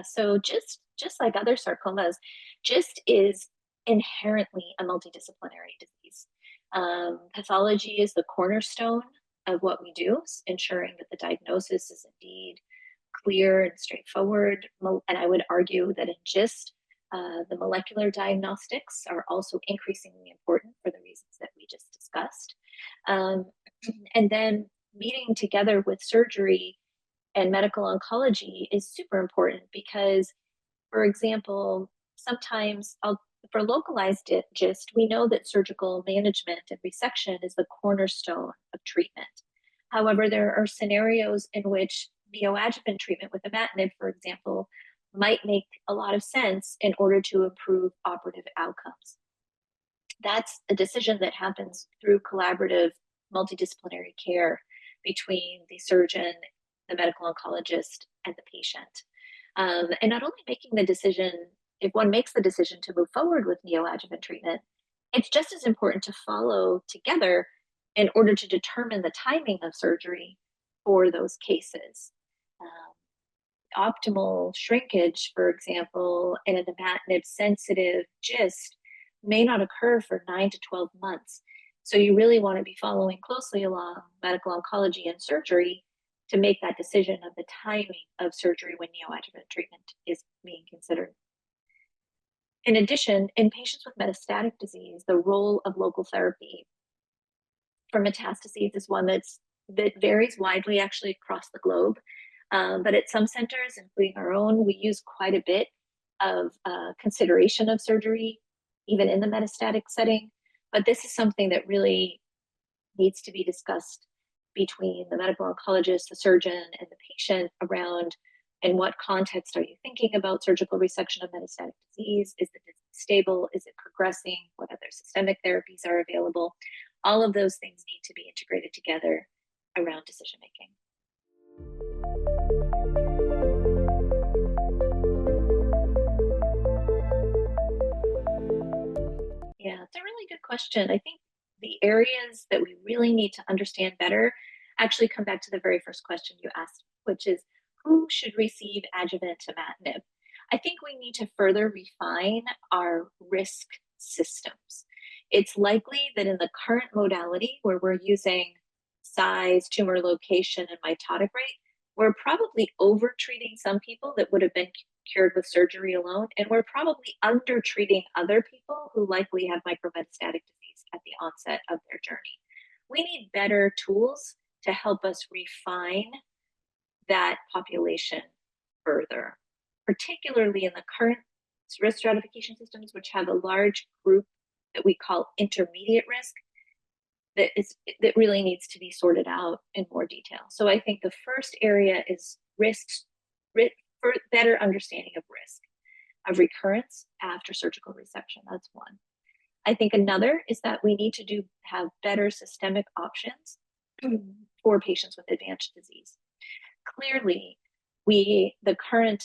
So just like other sarcomas, GIST is inherently a multidisciplinary disease. Pathology is the cornerstone of what we do, ensuring that the diagnosis is indeed clear and straightforward. And I would argue that in GIST, the molecular diagnostics are also increasingly important for the reasons that we just discussed. Um, and then meeting together with surgery and medical oncology is super important because, for example, sometimes for localized GIST, we know that surgical management and resection is the cornerstone of treatment. However, there are scenarios in which neoadjuvant treatment with imatinib, for example, might make a lot of sense in order to improve operative outcomes. That's a decision that happens through collaborative multidisciplinary care between the surgeon, the medical oncologist, and the patient. And not only making the decision, if one makes the decision to move forward with neoadjuvant treatment, it's just as important to follow together in order to determine the timing of surgery for those cases. Optimal shrinkage, for example, in an imatinib sensitive GIST may not occur for 9 to 12 months. So you really want to be following closely along medical oncology and surgery to make that decision of the timing of surgery when neoadjuvant treatment is being considered. In addition, in patients with metastatic disease, the role of local therapy for metastases is one that varies widely actually across the globe. But at some centers, including our own, we use quite a bit of consideration of surgery, even in the metastatic setting. But this is something that really needs to be discussed between the medical oncologist, the surgeon, and the patient around in what context are you thinking about surgical resection of metastatic disease? Is the disease stable? Is it progressing? What other systemic therapies are available? All of those things need to be integrated together around decision making. Yeah, it's a really good question. I think the areas that we really need to understand better actually come back to the very first question you asked, which is who should receive adjuvant imatinib? I think we need to further refine our risk systems. It's likely that in the current modality where we're using size, tumor location, and mitotic rate, we're probably over treating some people that would have been cured with surgery alone, and we're probably under treating other people who likely have micrometastatic disease at the onset of their journey. We need better tools to help us refine that population further, particularly in the current risk stratification systems, which have a large group that we call intermediate risk that really needs to be sorted out in more detail. So I think the first area is risks, for better understanding of risk of recurrence after surgical resection. That's one. I think another is that we need to have better systemic options for patients with advanced disease. Clearly, the current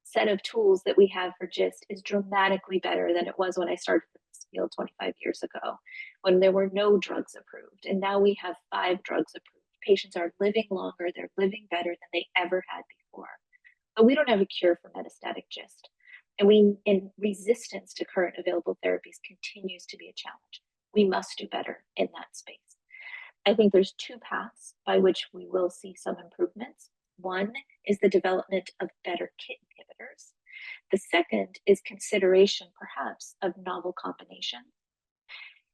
set of tools that we have for GIST is dramatically better than it was when I started this field 25 years ago, when there were no drugs approved. And now we have 5 drugs approved. Patients are living longer, they're living better than they ever had before. But we don't have a cure for metastatic GIST. And resistance to current available therapies continues to be a challenge. We must do better in that space. I think there's 2 paths by which we will see some improvements. One is the development of better KIT inhibitors. The second is consideration, perhaps, of novel combinations.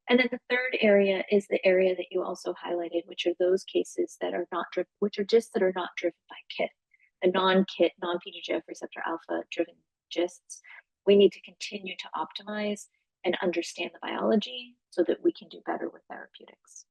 And then the third area is the area that you also highlighted, which are those cases that are not driven, which are GISTs that are not driven by KIT, the non-KIT, non-PDGF receptor alpha driven GISTs. We need to continue to optimize and understand the biology so that we can do better with therapeutics.